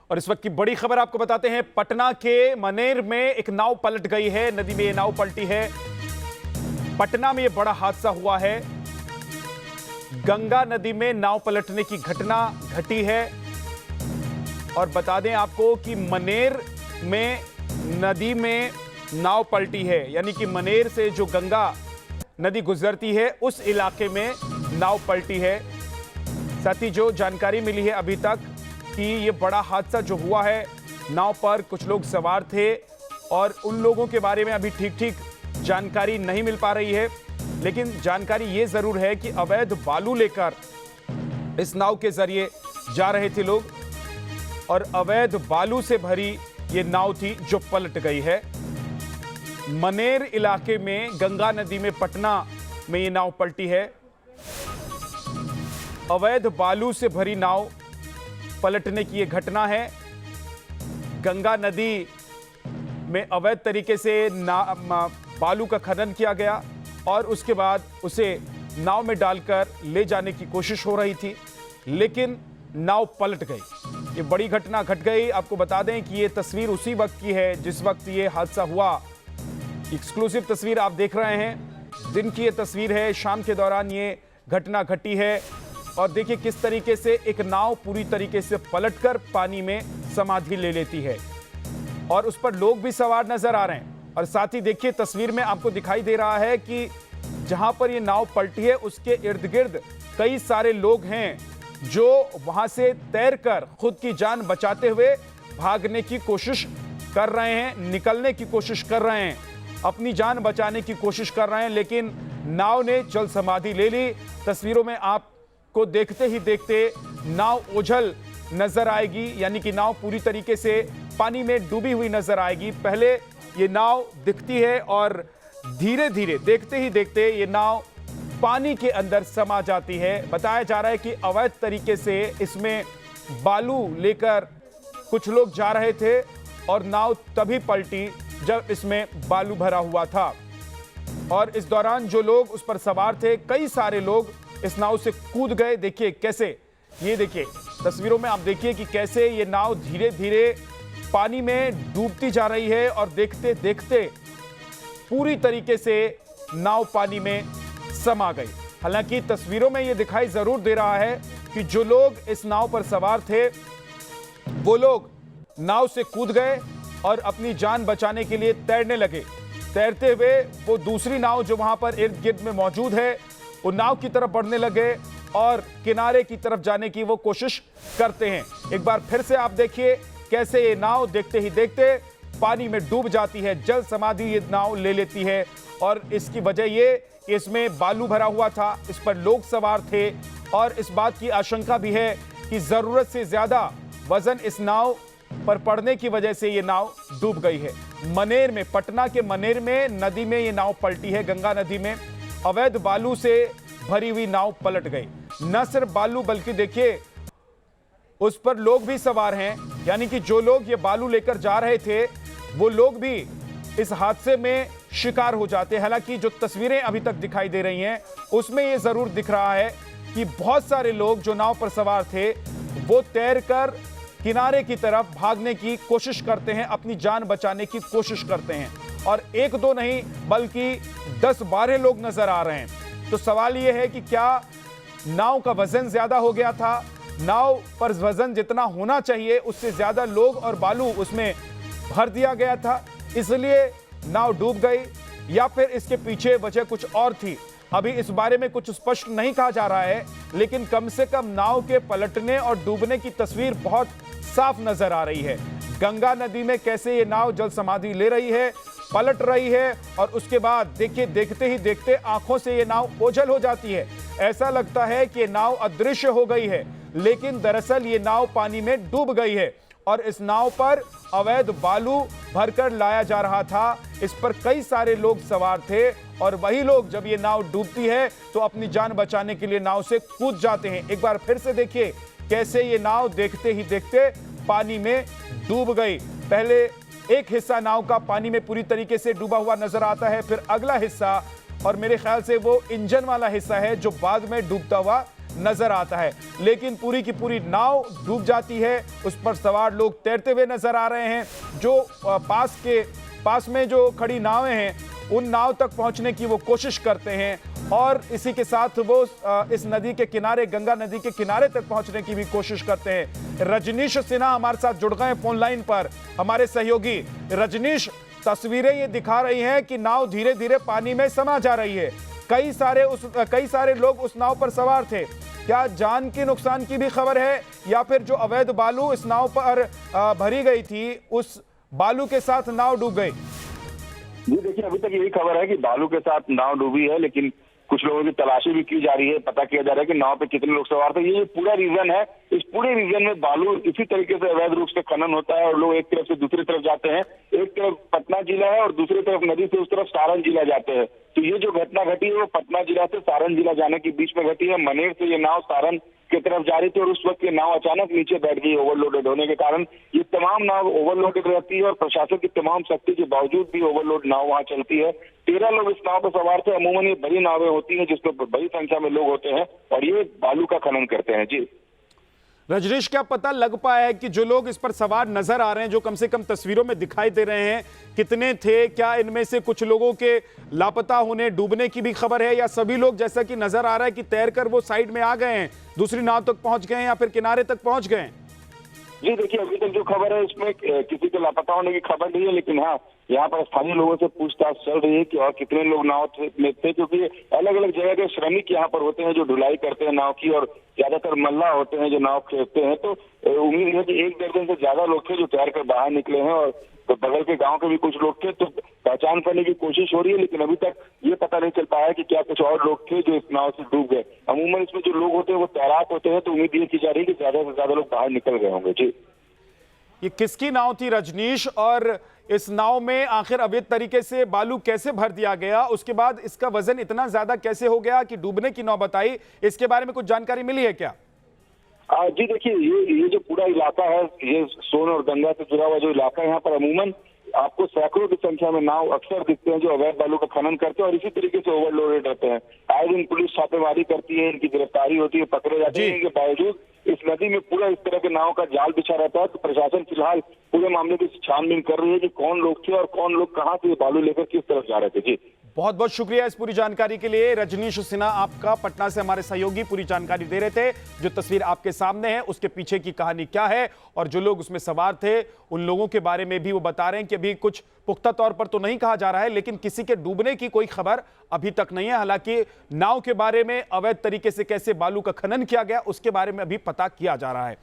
और इस वक्त की बड़ी खबर आपको बताते हैं, पटना के मनेर में एक नाव पलट गई है। नदी में ये नाव पलटी है। पटना में ये बड़ा हादसा हुआ है। गंगा नदी में नाव पलटने की घटना घटी है। और बता दें आपको कि मनेर में नदी में नाव पलटी है, यानी कि मनेर से जो गंगा नदी गुजरती है उस इलाके में नाव पलटी है। साथ ही जो जानकारी मिली है अभी तक कि ये बड़ा हादसा जो हुआ है, नाव पर कुछ लोग सवार थे और उन लोगों के बारे में अभी ठीक जानकारी नहीं मिल पा रही है। लेकिन जानकारी ये जरूर है कि अवैध बालू लेकर इस नाव के जरिए जा रहे थे लोग और अवैध बालू से भरी ये नाव थी जो पलट गई है। मनेर इलाके में गंगा नदी में पटना में ये नाव पलटी है। अवैध बालू से भरी नाव पलटने की ये घटना है। गंगा नदी में अवैध तरीके से बालू का खनन किया गया और उसके बाद उसे नाव में डालकर ले जाने की कोशिश हो रही थी, लेकिन नाव पलट गई। ये बड़ी घटना घट गई। आपको बता दें कि ये तस्वीर उसी वक्त की है जिस वक्त ये हादसा हुआ। एक्सक्लूसिव तस्वीर आप देख रहे हैं। दिन की ये तस्वीर है, शाम के दौरान ये घटना घटी है। और देखिए किस तरीके से एक नाव पूरी तरीके से पलटकर पानी में समाधि ले लेती है और उस पर लोग भी सवार नजर आ रहे हैं। और साथ ही देखिए तस्वीर में आपको दिखाई दे रहा है कि जहां पर ये नाव पलटी है उसके इर्द गिर्द कई सारे लोग हैं जो वहां से तैरकर खुद की जान बचाते हुए भागने की कोशिश कर रहे हैं, निकलने की कोशिश कर रहे हैं, अपनी जान बचाने की कोशिश कर रहे हैं, लेकिन नाव ने जल समाधि ले ली। तस्वीरों में आपको देखते ही देखते नाव ओझल नजर आएगी, यानी कि नाव पूरी तरीके से पानी में डूबी हुई नजर आएगी। पहले ये नाव दिखती है और धीरे धीरे देखते ही देखते ये नाव पानी के अंदर समा जाती है। बताया जा रहा है कि अवैध तरीके से इसमें बालू लेकर कुछ लोग जा रहे थे और नाव तभी पलटी जब इसमें बालू भरा हुआ था। और इस दौरान जो लोग उस पर सवार थे, कई सारे लोग इस नाव से कूद गए। देखिए कैसे, ये देखिए तस्वीरों में आप देखिए कि कैसे ये नाव धीरे धीरे पानी में डूबती जा रही है और देखते देखते पूरी तरीके से नाव पानी में समा गई। हालांकि तस्वीरों में ये दिखाई जरूर दे रहा है कि जो लोग इस नाव पर सवार थे वो लोग नाव से कूद गए और अपनी जान बचाने के लिए तैरने लगे। तैरते हुए वो दूसरी नाव जो वहां पर इर्द गिर्द में मौजूद है वो नाव की तरफ बढ़ने लगे और किनारे की तरफ जाने की वो कोशिश करते हैं। एक बार फिर से आप देखिए कैसे ये नाव देखते ही देखते पानी में डूब जाती है, जल समाधि ये नाव ले लेती है। और इसकी वजह ये कि इसमें बालू भरा हुआ था, इस पर लोग सवार थे और इस बात की आशंका भी है कि जरूरत से ज्यादा वजन इस नाव पर पड़ने की वजह से ये नाव डूब गई है। मनेर में, पटना के मनेर में नदी में ये नाव पलटी है। गंगा नदी में अवैध बालू से भरी हुई नाव पलट गई। न सिर्फ बालू बल्कि देखिए उस पर लोग भी सवार हैं, यानी कि जो लोग ये बालू लेकर जा रहे थे वो लोग भी इस हादसे में शिकार हो जाते हैं। हालांकि जो तस्वीरें अभी तक दिखाई दे रही हैं उसमें ये जरूर दिख रहा है कि बहुत सारे लोग जो नाव पर सवार थे वो तैरकर किनारे की तरफ भागने की कोशिश करते हैं, अपनी जान बचाने की कोशिश करते हैं। और एक दो नहीं बल्कि 10-12 लोग नजर आ रहे हैं। तो सवाल यह है कि क्या नाव का वजन ज्यादा हो गया था? नाव पर वजन जितना होना चाहिए उससे ज्यादा लोग और बालू उसमें भर दिया गया था, इसलिए नाव डूब गई, या फिर इसके पीछे वजह कुछ और थी? अभी इस बारे में कुछ स्पष्ट नहीं कहा जा रहा है, लेकिन कम से कम नाव के पलटने और डूबने की तस्वीर बहुत साफ नजर आ रही है। गंगा नदी में कैसे ये नाव जल समाधि ले रही है, पलट रही है और उसके बाद देखिए देखते ही देखते आंखों से ये नाव ओझल हो जाती है। ऐसा लगता है कि ये नाव अदृश्य हो गई है, लेकिन दरअसल ये नाव पानी में डूब गई है और इस नाव पर अवैध बालू भरकर लाया जा रहा था। इस पर कई सारे लोग सवार थे और वही लोग जब ये नाव डूबती है तो अपनी जान बचाने के लिए नाव से कूद जाते हैं। एक बार फिर से देखिए कैसे ये नाव देखते ही देखते पानी में डूब गई। पहले एक हिस्सा नाव का पानी में पूरी तरीके से डूबा हुआ नजर आता है, फिर अगला हिस्सा, और मेरे ख्याल से वो इंजन वाला हिस्सा है जो बाद में डूबता हुआ नजर आता है, लेकिन पूरी की पूरी नाव डूब जाती है। उस पर सवार लोग तैरते हुए नजर आ रहे हैं। जो पास में जो खड़ी नावें हैं उन नाव तक पहुंचने की वो कोशिश करते हैं और इसी के साथ वो इस नदी के किनारे, गंगा नदी के किनारे तक पहुंचने की भी कोशिश करते हैं। रजनीश सिन्हा हमारे साथ जुड़ गए फोन लाइन पर, हमारे सहयोगी। रजनीश, तस्वीरें ये दिखा रही हैं कि नाव धीरे धीरे पानी में समा जा रही है। कई सारे लोग उस नाव पर सवार थे। क्या जान के नुकसान की भी खबर है या फिर जो अवैध बालू इस नाव पर भरी गई थी उस बालू के साथ नाव डूब गई? जी देखिए, अभी तक यही खबर है कि बालू के साथ नाव डूबी है, लेकिन कुछ लोगों की तलाशी भी की जा रही है। पता किया जा रहा है कि नाव पे कितने लोग सवार थे। ये पूरा रीजन है, इस पूरे रीजन में बालू इसी तरीके से अवैध रूप से खनन होता है और लोग एक तरफ से दूसरी तरफ जाते हैं। एक तरफ पटना जिला है और दूसरी तरफ नदी से उस तरफ सारण जिला जाते हैं। तो ये जो घटना घटी है वो पटना जिला से सारण जिला जाने के बीच में घटी है। मनेर से ये नाव सारण की तरफ जा रही थी और उस वक्त ये नाव अचानक नीचे बैठ गई ओवरलोडेड होने के कारण। ये तमाम नाव ओवरलोडेड रहती है और प्रशासन की तमाम सख्ती के बावजूद भी ओवरलोड नाव वहां चलती है। 13 लोग इस नाव पर सवार थे। अमूमन ये बड़ी नावें होती हैं जिसमें बड़ी संख्या में लोग होते हैं और ये बालू का खनन करते हैं। जी रजनीश, क्या पता लग पाया है कि जो लोग इस पर सवार नजर आ रहे हैं, जो कम से कम तस्वीरों में दिखाई दे रहे हैं, कितने थे? क्या इनमें से कुछ लोगों के लापता होने, डूबने की भी खबर है या सभी लोग, जैसा कि नजर आ रहा है कि तैरकर वो साइड में आ गए हैं, दूसरी नाव तक पहुंच गए हैं या फिर किनारे तक पहुंच गए हैं? जी देखिए, अभी तक जो खबर है इसमें किसी के लापता होने की खबर नहीं है, लेकिन हाँ यहाँ पर स्थानीय लोगों से पूछताछ चल रही है कि और कितने लोग नाव में थे, क्योंकि अलग अलग जगह के श्रमिक यहाँ पर होते हैं जो ढुलाई करते हैं नाव की और ज्यादातर मल्लाह होते हैं जो नाव खरीदते हैं। तो उम्मीद है कि 1 दर्जन से ज्यादा लोग थे जो तैर कर बाहर निकले हैं और तो बगल के गांव के भी कुछ लोग थे। तो पहचान करने की कोशिश हो रही है, लेकिन अभी तक ये पता नहीं चल पाया है कि क्या कुछ और लोग थे जो इस नाव से डूब गए। अमूमन इसमें जो लोग होते हैं वो तैराक होते हैं, तो उम्मीद ये की जा रही है कि ज्यादा से ज्यादा लोग बाहर निकल गए होंगे। जी ये किसकी नाव थी रजनीश, और इस नाव में आखिर अवैध तरीके से बालू कैसे भर दिया गया? उसके बाद इसका वजन इतना ज्यादा कैसे हो गया कि डूबने की नौबत आई? इसके बारे में कुछ जानकारी मिली है क्या? जी देखिए, ये जो पूरा इलाका है, ये सोन और गंगा से जुड़ा हुआ जो इलाका है, यहाँ पर अमूमन आपको सैकड़ों की संख्या में नाव अक्सर दिखते हैं जो अवैध बालू का खनन करते हैं और इसी तरीके से ओवरलोडेड रहते हैं। आए दिन पुलिस छापेमारी करती है, इनकी गिरफ्तारी होती है, पकड़े जाते हैं। इनके बावजूद इस नदी में पूरा इस तरह के नाव का जाल बिछा रहता है। तो प्रशासन फिलहाल पूरे मामले की छानबीन कर रही है कि कौन लोग थे और कौन लोग कहां से बालू लेकर किस तरफ जा रहे थे। जी बहुत बहुत शुक्रिया इस पूरी जानकारी के लिए। रजनीश सिन्हा आपका, पटना से हमारे सहयोगी, पूरी जानकारी दे रहे थे। जो तस्वीर आपके सामने है उसके पीछे की कहानी क्या है और जो लोग उसमें सवार थे उन लोगों के बारे में भी वो बता रहे हैं कि अभी कुछ पुख्ता तौर पर तो नहीं कहा जा रहा है, लेकिन किसी के डूबने की कोई खबर अभी तक नहीं है। हालांकि नाव के बारे में, अवैध तरीके से कैसे बालू का खनन किया गया उसके बारे में अभी पता किया जा रहा है।